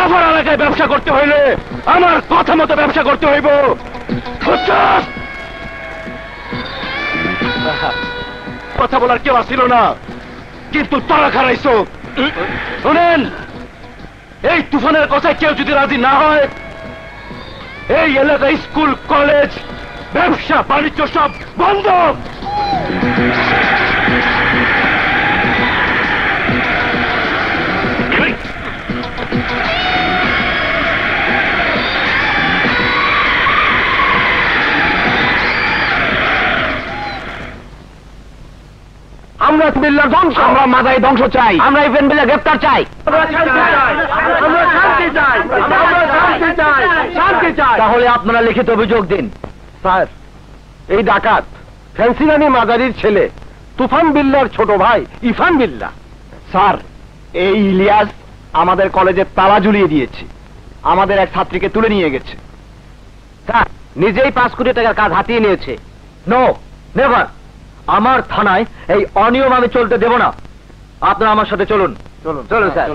আমার এলাকায় ব্যবসা করতে হইলে আমার কথা মতো ব্যবসা করতে হইব। কথা বলার কেউ আসছিল না, কিন্তু তারা খারাইছো। শুনেন, এই তুফানের কথায় কেউ যদি রাজি না হয়, এই এলাকায় স্কুল, কলেজ, ব্যবসা বাণিজ্য সব বন্ধ। আমরা বিল্লার ধ্বংস, আমরা মাদাই ধ্বংস চাই, আমরা ইভেন বিল্লা গ্রেপ্তার চাই, তাহলে আপনারা লিখিত অভিযোগ দিন। স্যার, এই ডাকাত ফ্যান্সিরানি মাদারির ছেলে তুফান বিল্লার ছোট ভাই ইরফান বিল্লা। স্যার, এই ইলিয়াস আমাদের কলেজে তালা ঝুলিয়ে দিয়েছে, আমাদের এক ছাত্রীকে তুলে নিয়ে গেছে। স্যার, নিজেই 5 কোটি টাকার কাজ হাতিয়ে নিয়েছে। No, never. আমার থানায় এই অনিয়ম আমি চলতে দেব না। আপনারা আমার সাথে চলুন। চলুন চলুন স্যার।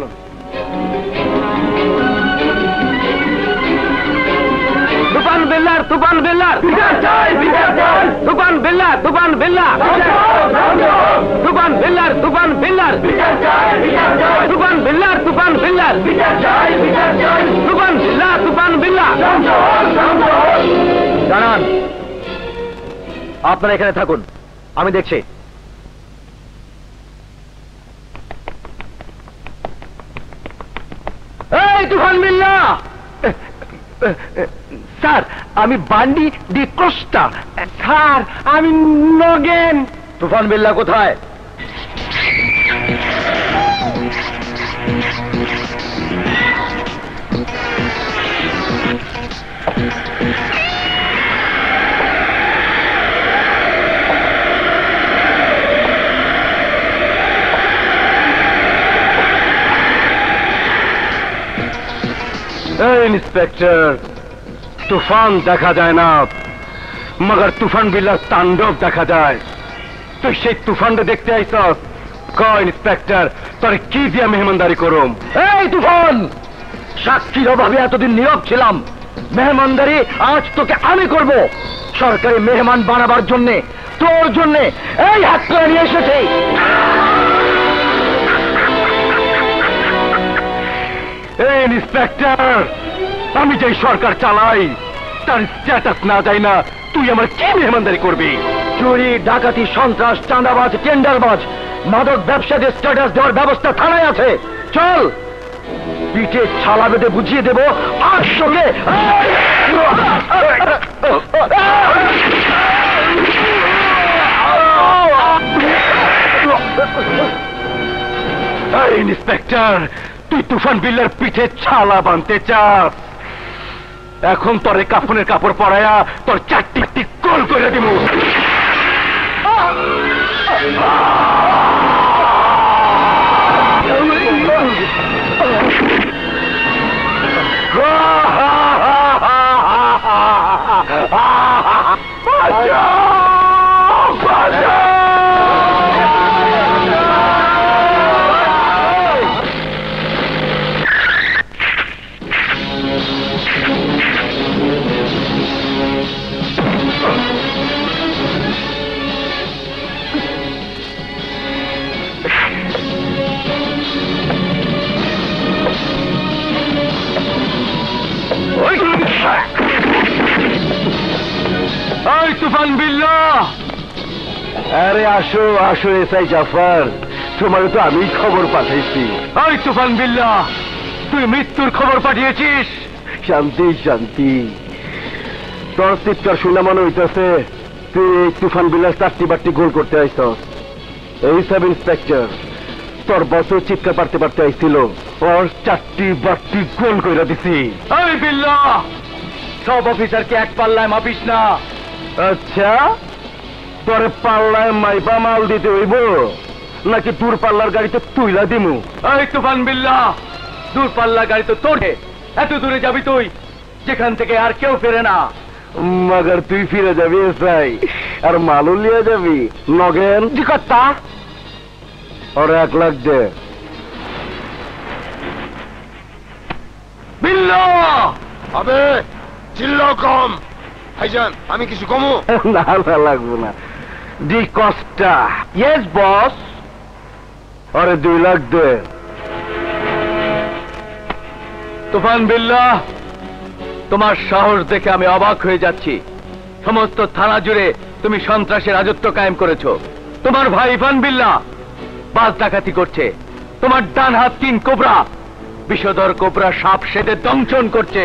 তুফান বিল্লার, তুফান বিল্লার, তুফান বিল্লার, তুফান বিল্লার, তুফান বিল্লার, তুফান বিল্লার, তুফান বিল্লার, তুফান বিল্লার, তুফান বিল্লার, তুফান বিল্লার। জানান, আপনারা এখানে থাকুন, আমি দেখছি। এই তুফান বিল্লা। স্যার, আমি বান্ডি ডি কোস্টা। স্যার, আমি নগেন। তুফান বিল্লা কোথায়? इंस्पेक्टर, तूफान देखा जाए ना, मगर तूफान बिल्लार तांडव देखा जाए। तो से तूफान देखते आईसस क इंस्पेक्टर, तोरे की दिया मेहमानदारी करूम? এই তুফান, সাক্ষীর অভাবে এতদিন নীরব ছিলাম, মেহমানদারি আজ তোকে আমি করব। সরকারি মেহমান বানাবার জন্য তোর জন্য এই হাত করে নিয়ে এসেছি। ইন্সপেক্টর, আমি যে সরকার চালাই তার স্ট্যাটাস না যাই না, তুই আমার কি মেহমানদারি করবি? চুরি, ডাকাতি, সন্ত্রাস, চাঁদাবাজ, টেন্ডারবাজ, মাদক ব্যবসাদের স্ট্যাটাস দেওয়ার ব্যবস্থা থানায় আছে। চল, পিঠে ছালা বেঁধে বুঝিয়ে দেব আর সঙ্গে। ইন্সপেক্টর, তুই তুফান বিল্লার পিঠে ছালা বাঁধতে চাস? এখন তোর কাফনের কাপড় পরায়া তোর 4টি গোল করে দিব। তুফান বিল্লা, আরে আসো আসো এসআই জাফর, তোমার তো আমি খবর পাঠাইছি। ওই তুফান বিল্লা, তুই মৃত্যুর খবর পাঠিয়েছিস? শান্তি শান্তি, তোর চিৎকার শুনে মনে হইতেছে তুই এই তুফান বিল্লার 4টি গোল করতে আইস। এই সাব ইন্সপেক্টর, তোর বছর চিৎকার পারতে পারতে আইছিল, ওর 4টি গোল করে দিছি। ওই বিল্লা, সব অফিসারকে এক পাল্লায় মাপিস না। আচ্ছা, তোর পাল্লায় মাইপা মাল দিতে হইব নাকি দূর পাল্লার গাড়িতে তুইলা দিমু? এই তুফান বিল্লা, দূর পাল্লার গাড়ি তো তোর, এত দূরে যাবি তুই যেখান থেকে আর কেউ ফেরে না। মগর তুই ফিরে যাবি এসআই, আর মালও লিয়ে যাবি। নগেন দিকত্তা, ওর 1 লাখ দে। আবে চিল্লাও কম। ভাইজান আমি কিছু কমু? না না লাগবো না। ডি কস্টা। Yes boss. আরে 2 লাখ দে। তুফান বিল্লাহ, তোমার সাহস দেখে আমি অবাক হয়ে যাচ্ছি। সমস্ত থানা জুড়ে তুমি সন্ত্রাসের রাজত্ব কায়েম করেছো। তোমার ভাই ইরফান বিল্লাহ বাস ডাকাতি করছে। তোমার ডান হাত কিং কোবরা বিষধর কোবরা সাপ সেদে দংশন করছে।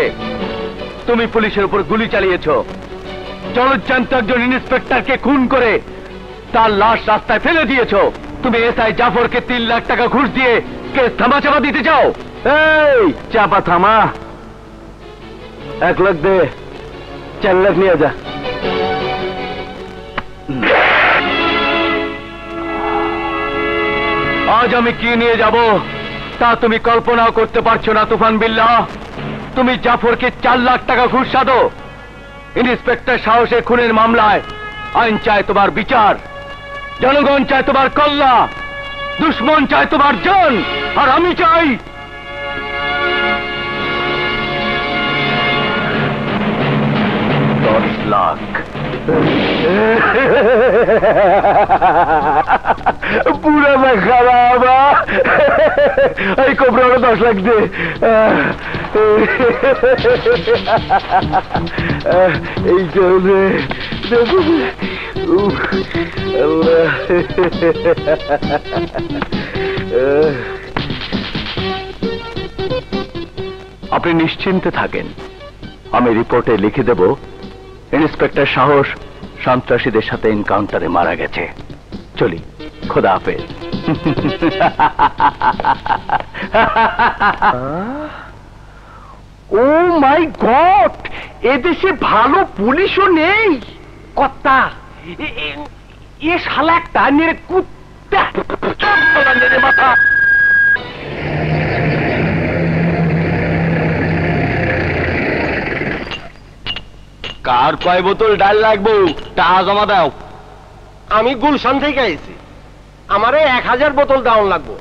তুমি পুলিশের উপর গুলি চালিয়েছো। জলজ্জান্ত একজন ইন্সপেক্টরকে খুন করে তার লাশ রাস্তায় ফেলে দিয়েছো। তুমি এসআই জাফরকে 3 লাখ টাকা ঘুষ দিয়ে কেস থামাচাপা দিতে চাও। এই চাপা থামা। 1 লাখ দে, 4 লাখ নিয়ে যা। আজ আমি কি নিয়ে যাব তা তুমি কল্পনাও করতে পারছো না তুফান বিল্লাহ। তুমি জাফরকে 4 লাখ টাকা ঘুষ সাধো। ইন্সপেক্টর সাহসের খুনের মামলায় আইন চায় তোমার বিচার, জনগণ চায় তোমার কল্যা, দুশ্মন চায় তোমার জান, আর আমি চাই লাখ। পুরা না খারাপ। এই কোবরা 10 লাখ দে। এই চলে আপনি নিশ্চিন্তে থাকেন। আমি রিপোর্টে লিখে দেব ইন্সপেক্টর সাহস সন্ত্রাসীদের সাথে এনকাউন্টারে মারা গেছে। চলি, খোদা হাফেজ। ও মাই গড, এদেশে ভালো পুলিশও নেই। কর্তা, এ শালা একটা নেড়ে কুত্তা নেড়ে মাথা। কার কয় বোতল ডাল লাগবো টাকা জমা দাও। আমি গুলশান থেকে আইছি, আমারে 1000 বোতল ডাউন লাগবো।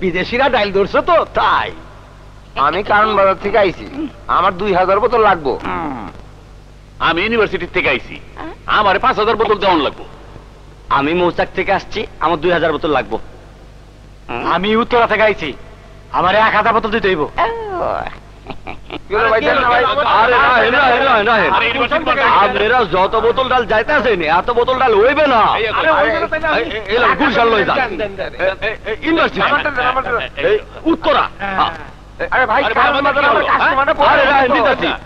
বিদেশিরা ডাইল ধরছে তো তাই। আমি কারণ বাজার থেকে আইছি, আমার 2000 বোতল লাগবো। আমি ইউনিভার্সিটি থেকে আইছি, আমার 5000 বোতল ডাউন লাগবো। আমি মৌচাক থেকে আসছি, আমার 2000 বোতল লাগবো। আমি উত্তরা থেকে আইছি, আমার 1000 বোতল দিতে হইব। আপনারা যত বোতল ডাল যাইতে আছেন এত বোতল ডাল হইবে না। উত্তরা আরে ভাই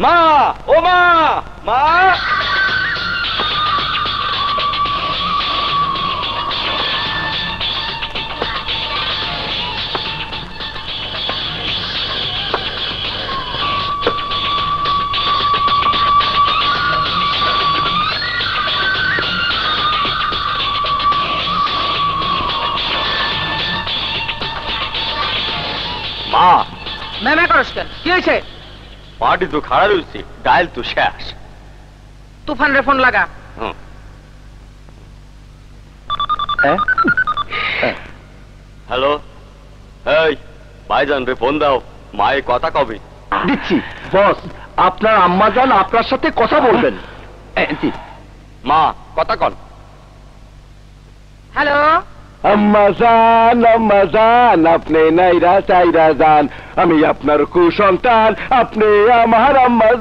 মা, ও মা, মা। মেমে করস কেন? কি হয়েছে? পার্টি তো খারাপ হয়েছে, ডাইল তো শেষ। তুফান রে ফোন লাগা। হ্যালো, এই ভাইজান রে ফোন দাও, মায়ে কথা কবে? দিচ্ছি বস। আপনার আম্মা জান আপনার সাথে কথা বলবেন। মা কথা কন। হ্যালো, আম্মা জান, আপনি নাইরা চাইরা যান, আমি আপনার কুসন্তান, আপনি আমার আম্মা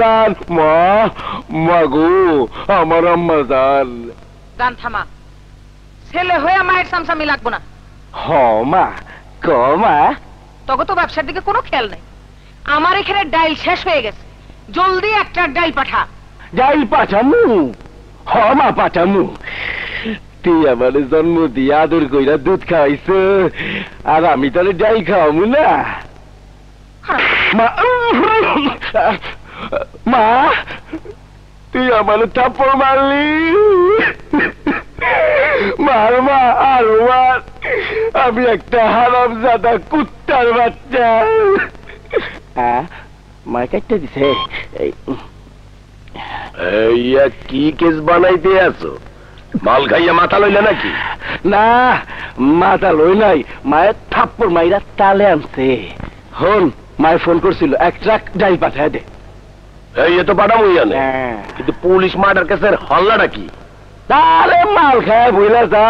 জান। মা গো, আমার আম্মা জান। গান থামা। ছেলে হয়ে মায়ের সামসামি লাগবো না। হ মা, ক মা। তবে তো ব্যবসার দিকে কোনো খেয়াল নেই। আমার এখানে ডাইল শেষ হয়ে গেছে, জলদি একটা ডাইল পাঠা। যাই পাঠামু। হ মা পাঠামু। তুই আমার জন্ম দিয়ে আদর কইরা দুধ খাওয়াইছ, আর আমি তাহলে যাই খাওয়ামু না। মা, তুই আমার থাপ্পড় মারলি। মার মা, আর মার। আমি একটা হারামজাদা কুত্তার বাচ্চা। মার কাটতে দিছে। কি কেস বানাইতে আছো? মাল খাইয়া মাথা লইলে নাকি? না, মাথা লই নাই, মায়ের থাপ্পড় মাইরা তালে আনছে। হন, মায়ের ফোন করছিল এক ট্রাক ডাইল পাঠায় দে। এই তো পাঠাবো জানে, কিন্তু পুলিশ মার্ডার কেসের হল্লাটা কি? তারে মাল খায় বইলা যা,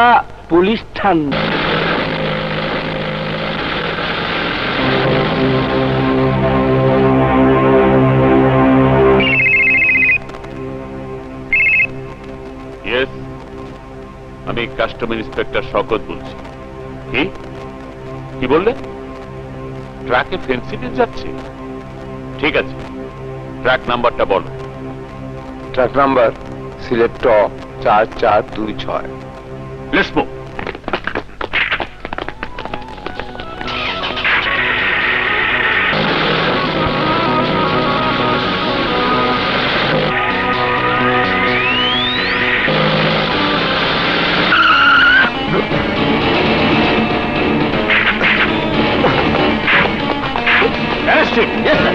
পুলিশ ঠান্ডা। ইয়েস, আমি কাস্টম ইন্সপেক্টর শওকত বলছি। কি কি বললে? ট্রাকে ফেন্সিডিল যাচ্ছে? ঠিক আছে, ট্রাক নাম্বারটা বলো। Truck number Sylhet 4426। Let's move. Arrest him. Yes, sir.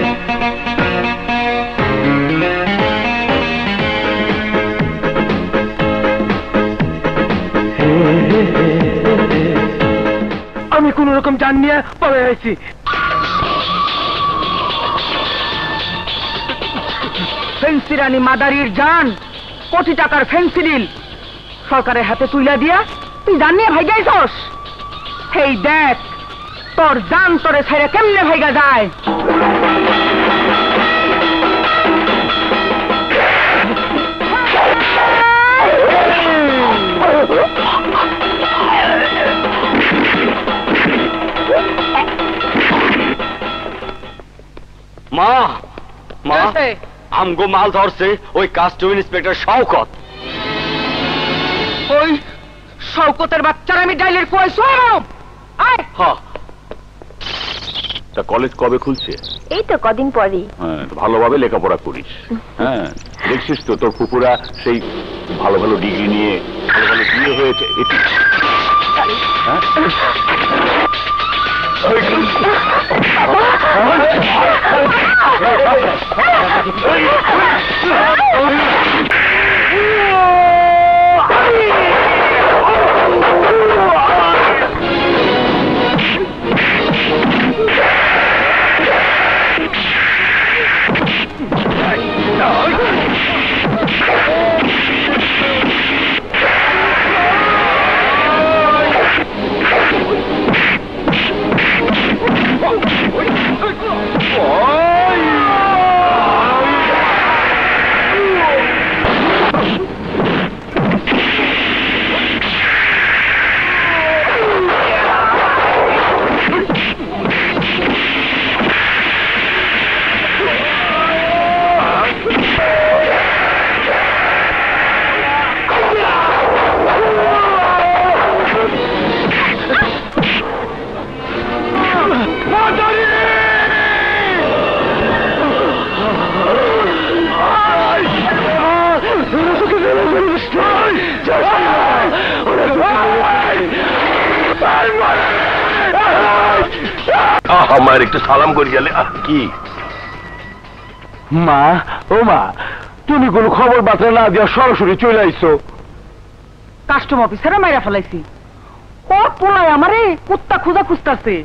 আমি কোন রকম জান নিয়ে পড়ে আছি। ফেন্সিরানি মাদারির জান, কোটি টাকার ফেন্সিডিল সরকারের হাতে তুইলা দিয়া তুই জান নিয়ে ভাইগা আইছস। হেই দেখ তোর জান তোরে ছেড়ে কেমনে ভাইগা যায়। মা মা আমগো মাল ধরছে ওই কাস্টম ইন্সপেক্টর শওকত। ওই শওকতের বাচ্চারা আমি ডাইলের কুয়ায় শোয়াবো। আয় হ্যাঁ, তা কলেজ কবে খুলছে? এই তো কদিন পরেই। হ্যাঁ, ভালোভাবে লেখাপড়া করিস। হ্যাঁ, দেখছিস তো তোর ফুপুরা সেই ভালো ভালো ডিগ্রি নিয়ে ভালো ভালো বিয়ে হয়েছে। এটি হ্যাঁ? আমার একটু সালাম করি গেলে। কি মা, ও মা, তুমি কোনো খবর বার্তা না দিয়া সরাসরি চলে আইছো। কাস্টম অফিসারে মাইরা ফেলাইছি। ও পোলায় আমারে কুত্তা খুঁজা খুঁজতাছে।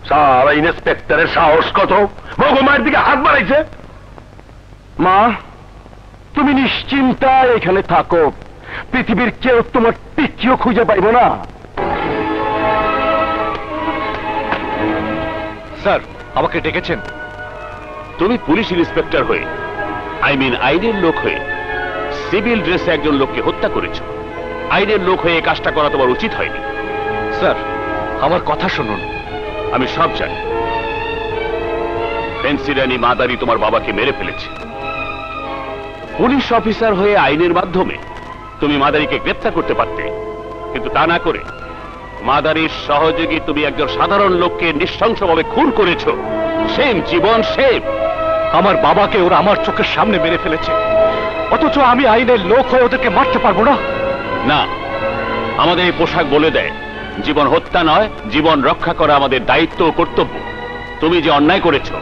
সারা ইন্সপেক্টরের সাহস কত, ভগবানের দিকে হাত বাড়াইছে। মা, তুমি নিশ্চিন্তায় এখানে থাকো, পৃথিবীর কেউ তোমার টিকিও খুঁজে পাইব না। স্যার আমাকে ডেকেছেন? তুমি পুলিশ ইন্সপেক্টর হয়ে, আইনের লোক হয়ে সিভিল ড্রেসে একজন লোককে হত্যা করেছো। আইনের লোক হয়ে এই কাজটা করা তোমার উচিত হয়নি। স্যার আমার কথা শুনুন। আমি সব জানি। ফেন্সিরানি মাদারি তোমার বাবাকে মেরে ফেলেছে। পুলিশ অফিসার হয়ে আইনের মাধ্যমে তুমি মাদারিকে গ্রেপ্তার করতে পারতে, কিন্তু তা না করে মাদারির সহযোগী তুমি একজন সাধারণ লোককে নৃশংসভাবে খুন করেছো। সেম জীবন সেম। আমার বাবাকে ওরা আমার চোখের সামনে মেরে ফেলেছে, অথচ আমি আইনের লোক হয়ে ওদেরকে মারতে পারবো না। না, আমাদের এই পোশাক বলে দেয় জীবন হত্যা নয়, জীবন রক্ষা করা আমাদের দায়িত্ব ও কর্তব্য। তুমি যে অন্যায় করেছো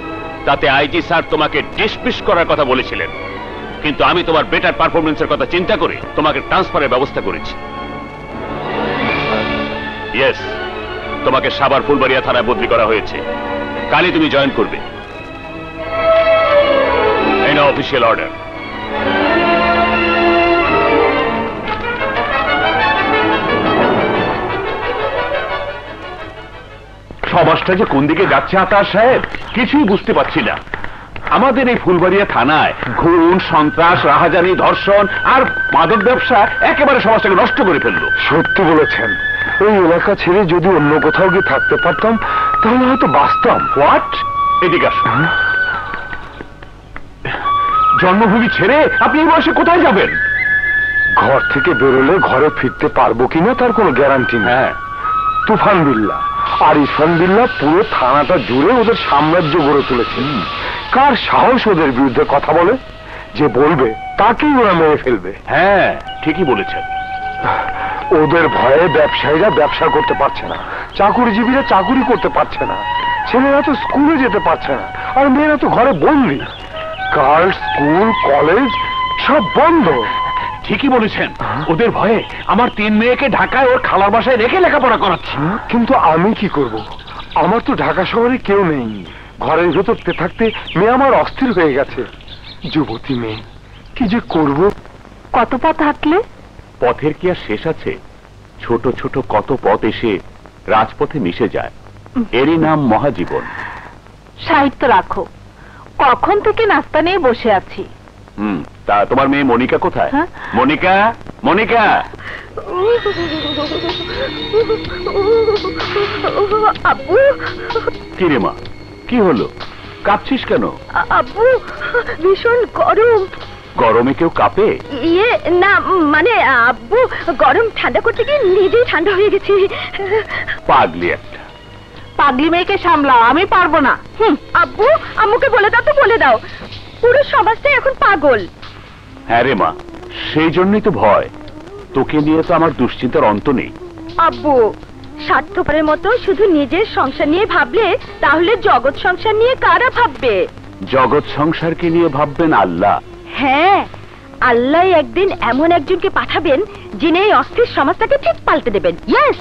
তাতে আইজি স্যার তোমাকে ডিসমিস করার কথা বলেছিলেন, কিন্তু আমি তোমার বেটার পারফরমেন্সের কথা চিন্তা করে তোমাকে ট্রান্সফারের ব্যবস্থা করেছি। ইয়েস, তোমাকে সাভার ফুলবাড়িয়া থানায় বদলি করা হয়েছে। কালই তুমি জয়েন করবে। Official order. সমাজটা যে কোন দিকে যাচ্ছে আতার সাহেব কিছুই বুঝতে পারছি না। আমাদের এই ফুলবাড়িয়া থানায় খুন, সন্ত্রাস, রাহাজানি, ধর্ষণ আর মাদক ব্যবসা একেবারে সমাজটাকে নষ্ট করে ফেললো। সত্যি বলেছেন, এই এলাকা ছেড়ে যদি অন্য কোথাও গিয়ে থাকতে পারতাম তাহলে হয়তো বাঁচতাম। হোয়াট? এদিকে আসুন। জন্মভূমি ছেড়ে আপনি এই বয়সে কোথায় যাবেন? ঘর থেকে বেরোলে ঘরে ফিরতে পারবো কিনা তার কোনো গ্যারান্টি নেই। হ্যাঁ, তুফান বিল্লাহ আর ইরফান বিল্লাহ পুরো থানাটা জুড়ে ওদের সাম্রাজ্য গড়ে তুলেছে। কার সাহস ওদের বিরুদ্ধে কথা বলে? যে বলবে তাকেই ওরা মেরে ফেলবে। হ্যাঁ ঠিকই বলেছেন। ওদের ভয়ে ব্যবসায়ীরা ব্যবসা করতে পারছে না, চাকুরিজীবীরা চাকুরি করতে পারছে না, ছেলেরা তো স্কুলে যেতে পারছে না, আর মেয়েরা তো ঘরে বন্দি। গার্লস স্কুল, কলেজ সব বন্ধ। ঠিকই বলেছেন, ওদের ভয়ে আমার 3 মেয়েকে ঢাকায় ওর খালার বাসায় রেখে লেখাপড়া করাচ্ছে। কিন্তু আমি কি করব? আমার তো ঢাকা শহরে কেউ নেই। ঘরের ভেতর থাকতে মেয়ে আমার অস্থির হয়ে গেছে। যুবতী মেয়ে, কি যে করব? কত পথ হাঁটলে? পথের কি আর শেষ আছে? ছোট ছোট কত পথ এসে রাজপথে মিশে যায়, এরই নাম মহাজীবন। সাহিত্য রাখো, কখন থেকে নাস্তা নিয়ে বসে আছি। তা তোমার মেয়ে মনিকা কোথায়? হ্যাঁ? মনিকা, মনিকা। আব্বু, কি রে মা, কি হলো? কাঁপছিস কেন? আব্বু ভীষণ গরম। গরমে কেউ কাঁপে? ইয়ে না, মানে আব্বু গরম ঠান্ডা করতে গিয়ে নিজেই ঠান্ডা হয়ে গেছি। পাগলি একটা। পাগলি মেয়েকে সামলাও, আমি পারবো না। আব্বু আম্মুকে বলে দাও তো, বলে দাও, পুরো সমাজটাই এখন পাগল। হ্যাঁ রে মা, সেই জন্যই তো ভয়। তোকে নিয়ে তো আমার দুশ্চিন্তার অন্ত নেই। আব্বু স্বার্থপরের মতো শুধু নিজের সংসার নিয়ে ভাবলে তাহলে জগৎ সংসার নিয়ে কারা ভাববে? জগৎ সংসারকে নিয়ে ভাববেন আল্লাহ। হ্যাঁ, আল্লাহ একদিন এমন একজনকে পাঠাবেন যিনি এই অস্থির সমাজটাকে ঠিক পাল্টে দেবেন। ইয়েস,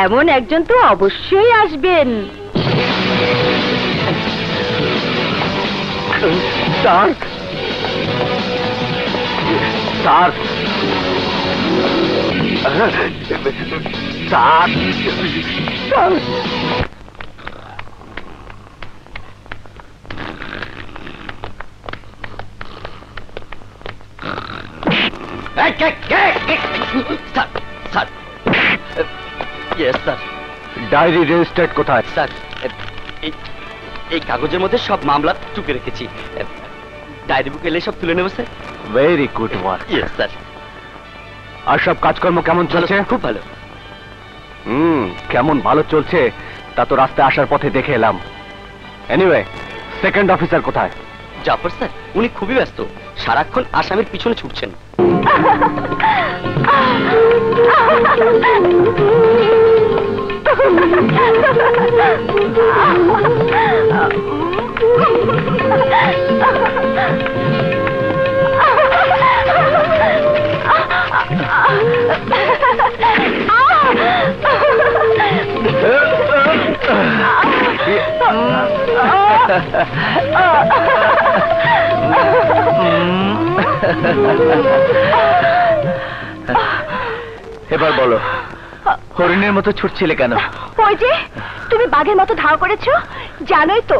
এমন একজন তো অবশ্যই আসবেন। Sir, sir, sir, sir. Diary registered কোথায়? স্যার, এই কাগজের মধ্যে সব মামলা টুকে রেখেছি। ডায়েরি বুক এলে সব তুলে নেবো sir. Very good work. Yes sir. আর সব কাজকর্ম কেমন চলছে? খুব ভালো। কেমন ভালো চলছে তা তো রাস্তায় আসার পথে দেখে এলাম। এনিওয়ে, সেকেন্ড অফিসার কোথায়? জাফর স্যার, উনি খুবই ব্যস্ত, সারাক্ষণ আসামির পিছনে ছুটছেন। এবার বলো, হরিণের মতো ছুটছিলে কেন? ওই যে তুমি বাঘের মতো ধাওয়া করেছো, জানোই তো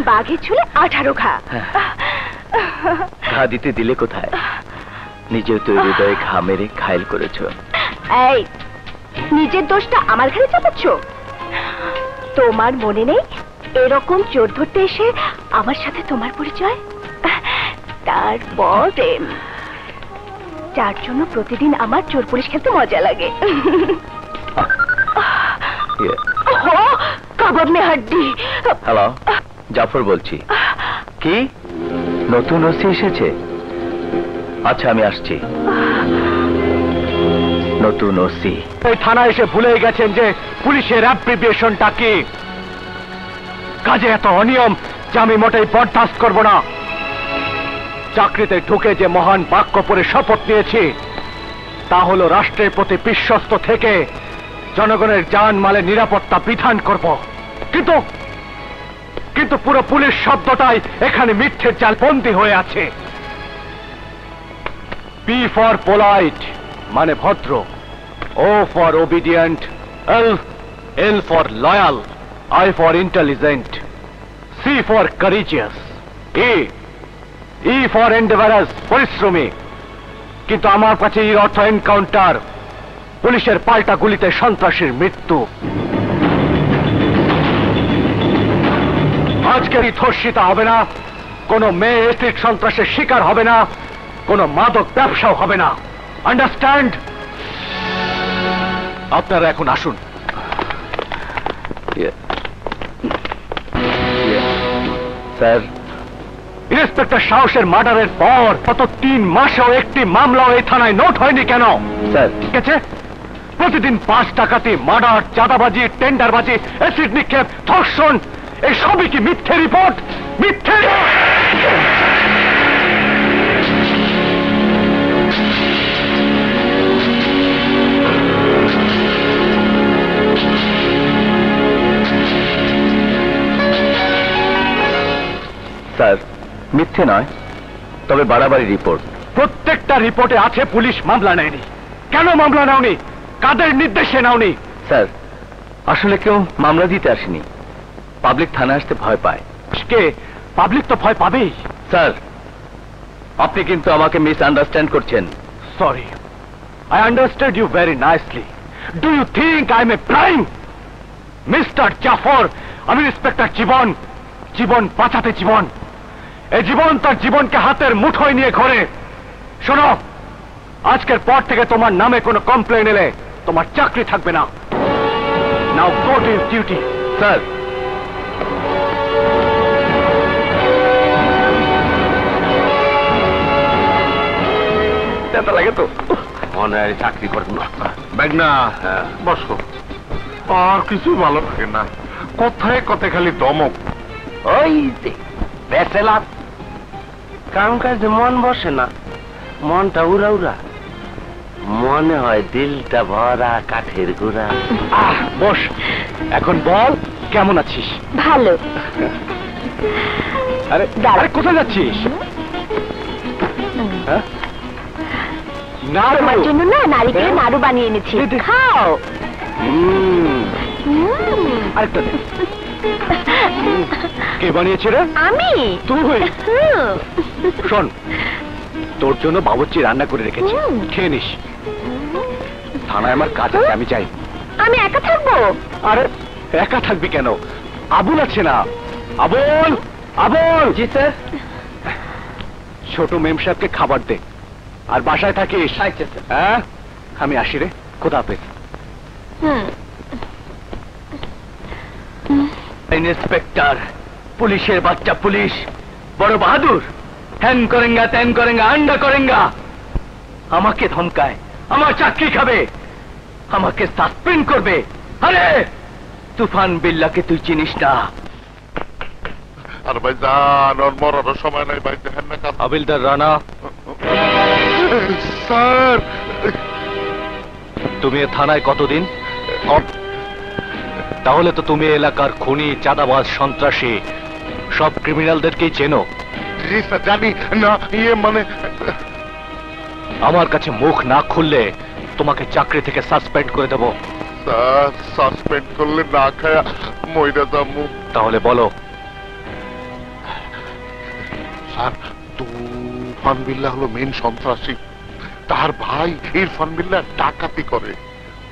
বাঘের চুলে 18 ঘা। ঘা দিতে দিলে কোথায়? নিজেও তো হৃদয়ে ঘা মেরে ঘায়ল করেছো। এই, নিজের দোষটা আমার ঘাড়ে চাপাচ্ছ? তোমার মনে নেই এরকম চোর ধরতে এসে আমার সাথে তোমার পরিচয়? তারপর যার জন্য প্রতিদিন আমার চোর পুলিশ খেলতে মজা লাগে। কাবাব মে হাড্ডি। হ্যালো, জাফর বলছি। কি নতুন ওসি এসেছে? আচ্ছা, আমি আসছি। নতুন ওসি এই থানায় এসে ভুলে গেছেন যে পুলিশের অ্যাপ্রিভিয়েশনটা কি। কাজে এত অনিয়ম যে আমি মোটেই বরদাস্ত করব না। চাকরিতে ঢুকে যে মহান বাক্য পরে শপথ নিয়েছি তা হলো রাষ্ট্রের প্রতি বিশ্বস্ত থেকে জনগণের জান মালের নিরাপত্তা বিধান করব। কিন্তু কিন্তু পুরো পুলিশ শব্দটাই এখানে মিথ্যের জাল বন্দী হয়ে আছে। পি ফর পোলাইট মানে ভদ্র, O for obedient, L for loyal, I for intelligent, C for courageous, E for endeavourous পরিশ্রমী। কিন্তু আমার কাছে এর অর্থ এনকাউন্টার, পুলিশের পাল্টা গুলিতে সন্ত্রাসীর মৃত্যু। আজকের এই ধর্ষিতা হবে না, কোন মেয়ে এসিড সন্ত্রাসের শিকার হবে না, কোন মাদক ব্যবসাও হবে না। আন্ডারস্ট্যান্ড? আপনারা এখন আসুন। স্যার, ইন্সপেক্টর সাহসের মার্ডারের পর গত 3 মাসেও একটি মামলাও এই থানায় নোট হয়নি কেন? স্যার, ঠিক আছে, প্রতিদিন 5 ডাকাতি, মার্ডার, চাঁদাবাজি, টেন্ডারবাজি, অ্যাসিড নিক্ষেপ, ধর্ষণ, এই সবই কি মিথ্যে রিপোর্ট? মিথ্যে স্যার, মিথ্যে নয়, তবে বাড়াবাড়ি রিপোর্ট। প্রত্যেকটা রিপোর্টে আছে পুলিশ মামলা নেয়নি। কেন মামলা নাওনি? কাদের নির্দেশে নাওনি? স্যার, আসলে কেউ মামলা দিতে আসেনি, পাবলিক থানায় আসতে ভয় পায়। কে? পাবলিক তো ভয় পাবেই। স্যার, আপনি কিন্তু আমাকে মিস আন্ডারস্ট্যান্ড করছেন। Sorry, I understood you very nicely. Do you think I'm a crime? Mister Jafar, আমি ইন্সপেক্টর জীবন, জীবন বাঁচাতে জীবন। এই জীবন তার জীবনকে হাতের মুঠোয় নিয়ে ঘোরে। শোনো, আজকের পর থেকে তোমার নামে কোনো কমপ্লেন এলে তোমার চাকরি থাকবে না। Now go to your duty. Sir, ব্যথা লাগে তো, মনে হয় চাকরি করবো না। মেঘনা, বসো। আর কিছু ভালো লাগে না, কথায় কথায় খালি দমক। ওই যে বেচেলাম, কাম কাজে মন বসে না, মনটা উড়া উড়া, মনে হয় দিলটা ভরা কাঠের গুড়া। বস, এখন বল কেমন আছিস? ভালো। আরে দাঁড়া। আরে কোথায় যাচ্ছিস? হ্যাঁ? নাড়ু। তোমার জন্য না নারিকেলের নাড়ু বানিয়ে এনেছি, দে, দে। খাও। আরেকটা দে। কে বানিয়েছে রে? আমি। তুই? হুম। শোন, তোর জন্য বাবুর্চি রান্না করে রেখেছি, হুম। খেয়ে নিস। থানায় আমার কাজ আছে, আমি যাই। আমি একা থাকবো? আরে একা থাকবি কেন? আবুল আছে না? আবুল, আবুল। জি স্যার। ছোট মেম সাহেবকে খাবার দে, আর বাসায় থাকিস। আচ্ছা স্যার। হ্যাঁ, আমি আসি রে, খোদা হাফেজ। হুম। ইন্সপেক্টর, পুলিশের বাচ্চা পুলিশ, বড় বাহাদুর, হ্যান করেঙ্গা ত্যান করেঙ্গা আন্ডা করেঙ্গা, আমাকে ধমকায়, আমার চাকরি খাবে, আমাকে সাসপেন্ড করবে। আরে তুফান বিল্লাকে তুই চিনিস না? আর ভাই যান, ওর মরারও সময় নাই ভাই, দেখেন না কাজ। হাবিলদার রানা, স্যার, তুমি এ থানায় কতদিন? তাহলে তো তুমি এলাকার খুনি, চাঁদাবাজ, সন্ত্রাসী সব ক্রিমিনালদেরকেই চেনো। জি স্যার, জানি না, মানে আমার কাছে মুখ না খুললে তোমাকে চাকরি থেকে সাসপেন্ড করে দেব। স্যার, সাসপেন্ড করলে না খায়া মইরা যাবো। তাহলে বলো। স্যার, তুফান বিল্লাহ হলো মেন সন্ত্রাসী, তার ভাই ইরফান বিল্লাহ ডাকাতি করে।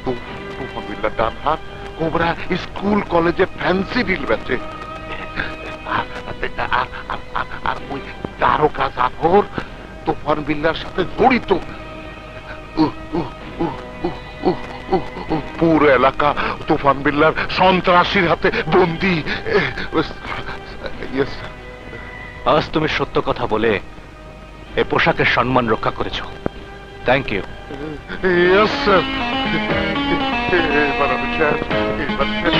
তুফান বিল্লাহ ডান হাত, কোবরা স্কুল কলেজে ফ্যান্সি ডিল বেচে। আর ওই তারকা জাফর তুফান বিল্লার সাথে জড়িত। পুরো এলাকা তুফান বিল্লার সন্ত্রাসীর হাতে বন্দী। আজ তুমি সত্য কথা বলে এই পোশাকের সম্মান রক্ষা করেছো। Thank you. Yes, sir. এবার আমি শেষ, এবার শেষ।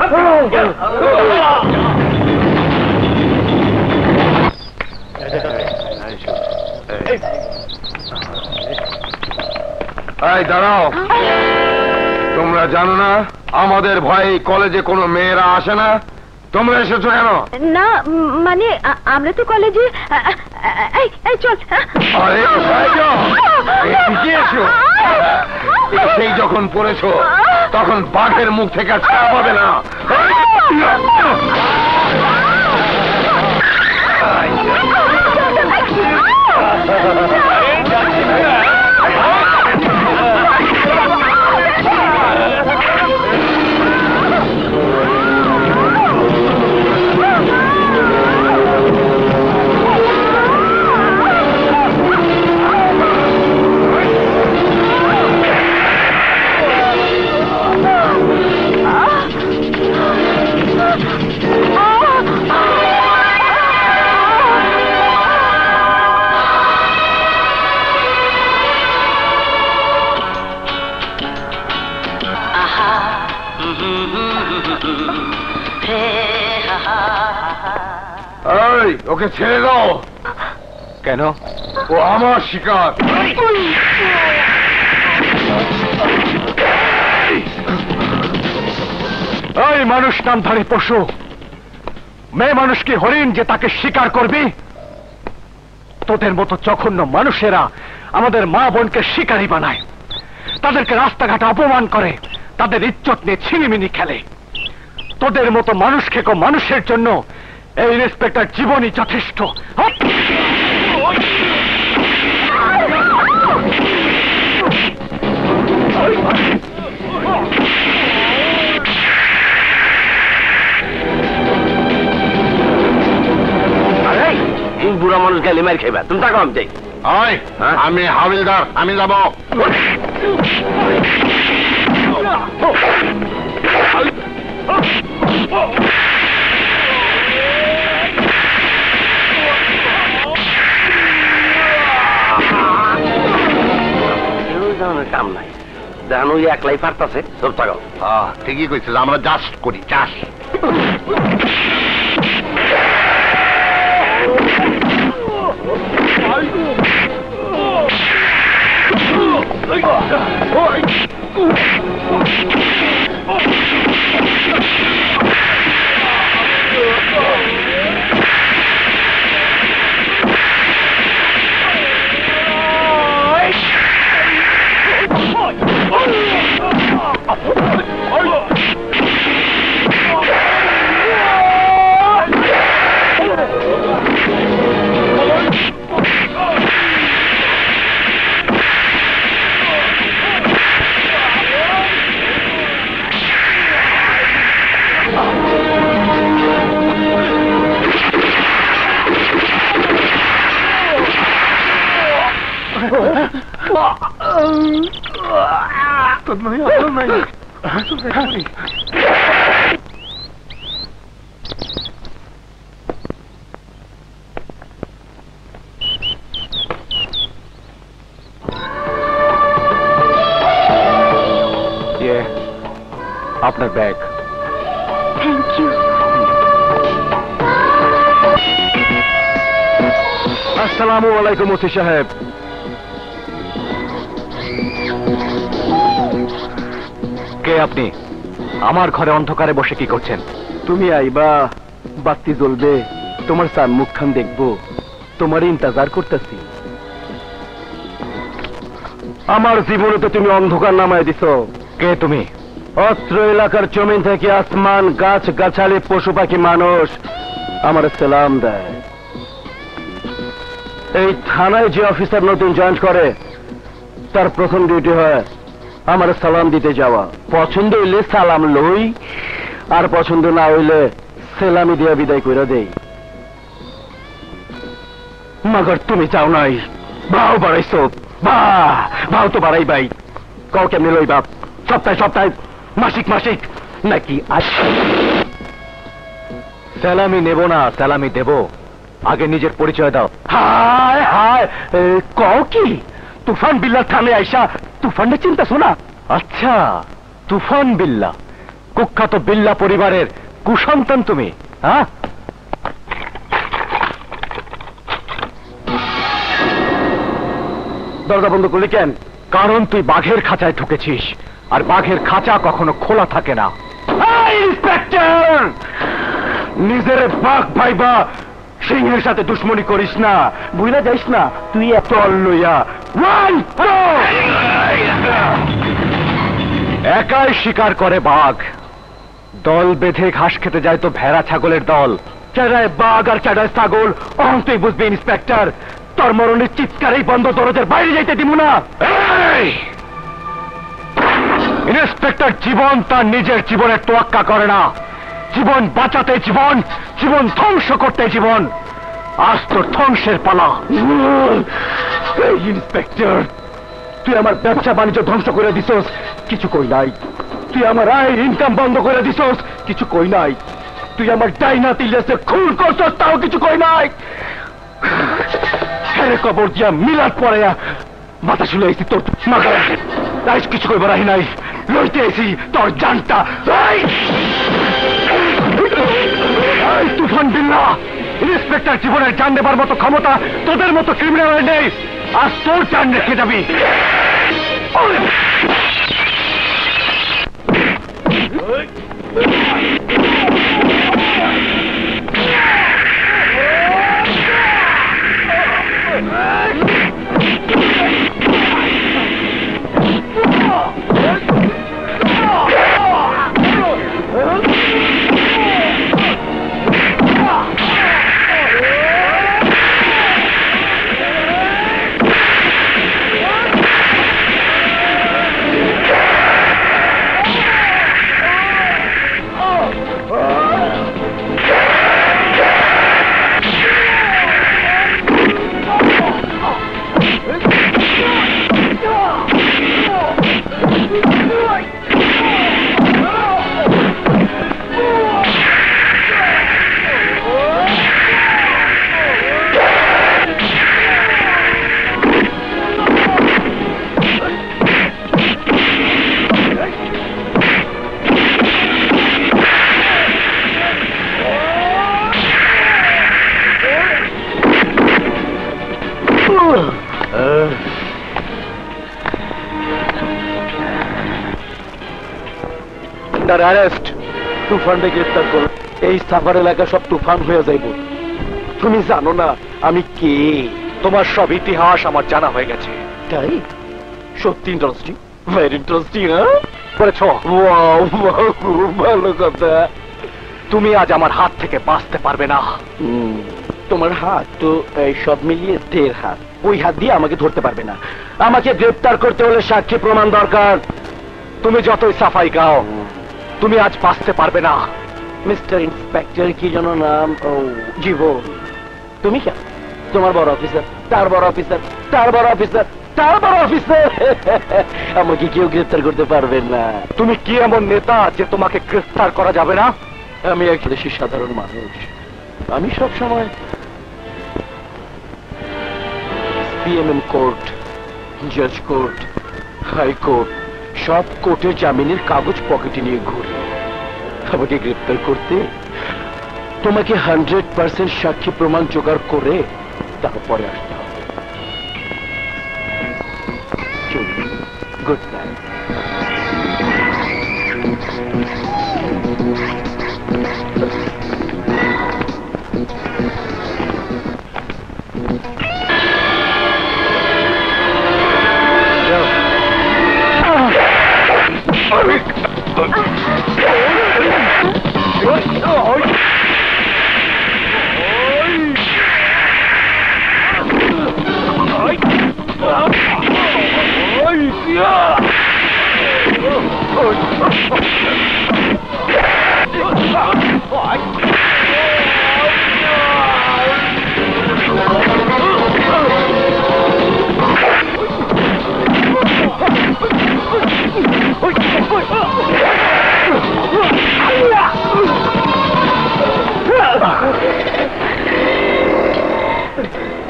এই দাঁড়াও, তোমরা জানো না আমাদের ভয়ে কলেজে কোনো মেয়েরা আসে না? তোমরা এসেছো কেন? না মানে আমরা তো কলেজে এই চল। আরে এদিকে এসো। সেই যখন পড়েছো তখন বাঘের মুখ থেকে আর ছাড়া পাবে না। ওকে ছেড়ে দাও। কেন? ও আমার শিকার। এই মানুষ নামধারী পশু, মেয়ে মানুষ কি হরিণ যে তাকে শিকার করবি? তোদের মতো জঘন্য মানুষেরা আমাদের মা বোনকে শিকারী বানায়, তাদেরকে রাস্তাঘাটে অপমান করে, তাদের ইজ্জত নিয়ে ছিনিমিনি খেলে। তোদের মতো মানুষ খেকো মানুষের জন্য এই ইন্সপেক্টর জীবনই যথেষ্ট। বুড়া মানুষ গেলে মার খাইবা, তুমি তাকে আমি যাই। আমি হাবিলদার, আমি যাব। কাম নাই, দেখেন ওই একলাই পারতাছে। তোর থাকো। ঠিকই কইছিস, আমরা চাষ করি, চাষ। আপনার ব্যাগ। Thank you. আসসালামু আলাইকুম ওসি সাহেব। কে আপনি? আমার ঘরে অন্ধকারে বসে কি করছেন? তুমি আইবা, বাতি জ্বলবে, তোমার সান মুখখান দেখবো, তোমার ইন্তজার করতেছি। আমার জীবনে তো তুমি অন্ধকার নামায় দিছো। কে তুমি? অত্র এলাকার জমিন থেকে আসমান, গাছ গাছালি, পশু পাখি, মানুষ আমার সালাম দেয়। এই থানায় যে অফিসার নতুন জয়েন করে তার প্রথম ডিউটি হয় আমার সালাম দিতে যাওয়া। পছন্দ হইলে সালাম লই, আর পছন্দ না হইলে সেলামি দিয়া বিদায় করে দেই। মাগর তুমি চাও নাই, ভাও বাড়াইছো। ভাও তো বাড়াই ভাই, কাউ কেমনি লই বাপ? সপ্তাহে সপ্তাহে, মাসিক মাসিক নাকি? সালামি নেব না সালামি দেব, আগে নিজের পরিচয় দাও। হায় হায়, কও কি? তুফান বিল্লাহ থামে আইসা তুফানের চিন্তা শোনা? আচ্ছা তুফান বিল্লাহ, কুখ্যাত বিল্লা পরিবারের কুসন্তান তুমি, হ্যাঁ? দরজা বন্ধ করলি কেন? কারণ তুই বাঘের খাঁচায় ঢুকেছিস, আর বাঘের খাঁচা কখনো খোলা থাকে না। ইন্সপেক্টর, নিজের বাঘ ভাইবা সিংহের সাথে দুশ্মনী করিস না, বুঝলা যাইস না তুই এত লইয়া। একাই শিকার করে বাঘ, দল বেঁধে ঘাস খেতে যায় তো ভেড়া ছাগলের দল। চেরায় বাঘ আর চেরায় ছাগল, অহন তুই বুঝবি ইন্সপেক্টর। তোর মরণের চিৎকারেই বন্ধ, দরজার বাইরে যাইতে দিব না। ইন্সপেক্টর জীবন তার নিজের জীবনের তোয়াক্কা করে না। জীবন বাঁচাতে জীবন, জীবন ধ্বংস করতে জীবন। আজ তোর ধ্বংসের পালা। ইন্সপেক্টর, তুই আমার ব্যবসা বাণিজ্য ধ্বংস করে দিছস, কিছু কই নাই। তুই আমার আয়ের ইনকাম বন্ধ করে দিছস, কিছু কই নাই। তুই আমার ডাইনা তিলেসে খুন করছস, তাও কিছু কই নাই। হেরে কবর দিয়া মিলার পরে মাথা শুলে আইছি তোর মাথা, কিছু কইবার আহি নাই। লইতে আইছি তোর জানটা। তুফান বিল্লাহ, ইন্সপেক্টর জীবনের জান দেবার মতো ক্ষমতা তোদের মতো ক্রিমিনালের নেই। আজ তোর জান রেখে যাবি। অ্যারেস্ট, তুফানকে গ্রেফতার করো। এই সাফার এলাকা সব তুফান হয়ে যাইব। তুমি জানো না আমি কে? তোমার সব ইতিহাস আমার জানা হয়ে গেছে। তাই? সত্যি ইন্টারেস্টিং, ভেরি ইন্টারেস্টিং। হ্যাঁ করেছ, খুব ভালো কথা। তুমি আজ আমার হাত থেকে বাঁচতে পারবে না। তোমার হাত তো সব মিলিয়ে 1.5 হাত, ওই হাত দিয়ে আমাকে ধরতে পারবে না। আমাকে গ্রেফতার করতে হলে সাক্ষী প্রমাণ দরকার। তুমি যতই সাফাই গাও, তুমি আজ বাঁচতে পারবে না। মিস্টার ইন্সপেক্টর কি যেন নাম? ও জীবন। তুমি কেন? তোমার বড় অফিসার, তার বড় অফিসার, তার বড় অফিসার, তার বড় অফিসার। আমাকে কেউ গ্রেফতার করতে পারবে না। তুমি কি এমন নেতা যে তোমাকে গ্রেফতার করা যাবে না? আমি এক দেশের সাধারণ মানুষ। আমি সব সময় পিএমএম কোর্ট, জজ কোর্ট, হাইকোর্ট, সব কোর্টে জামিনের কাগজ পকেটে নিয়ে ঘুরি। আমাকে গ্রেফতার করতে তোমাকে 100% সাক্ষী প্রমাণ জোগাড় করে তারপরে আসতে হবে। Good night.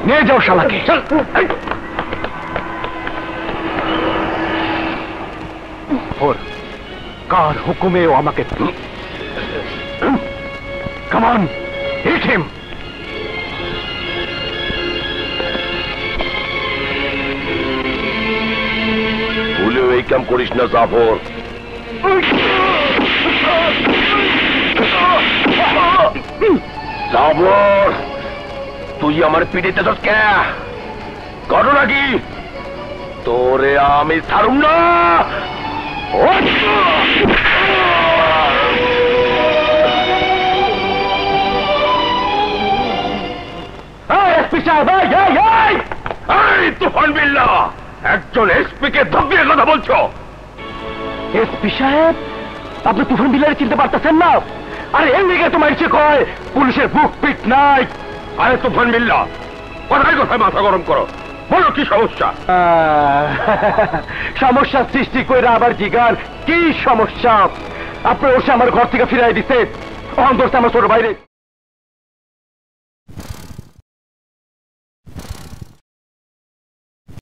নিয়ে যাও শালাকে। কার হুকুমেও আমাকে Come on, hit him! ভুলেও এই কাম করিস না জাফর। জাফর, তুই আমার পিঠেতে তো কে ঘটনা কি? তোরে আমি ছাড়ুম না। এসপি সাহেব, এই তুফান বিল্লাহ, একজন এসপি কে ধমকিয়ে কথা বলছো? এসপি সাহেব, আপনি তুফান বিল্লারে চিনতে পারতেছেন না? আরে এর লিগে তো মাইছে কয় পুলিশের বুক পিট নাই। আরে তুফান বিল্লাহ, কথায় কথায় মাথা গরম করো, বলো কি সমস্যা? সমস্যা সৃষ্টি কইরা আবার জিগার কি সমস্যা? আপনি ওসে আমার ঘর থেকে ফিরাই দিছে, অন্তর আমার ছোট বাইরে।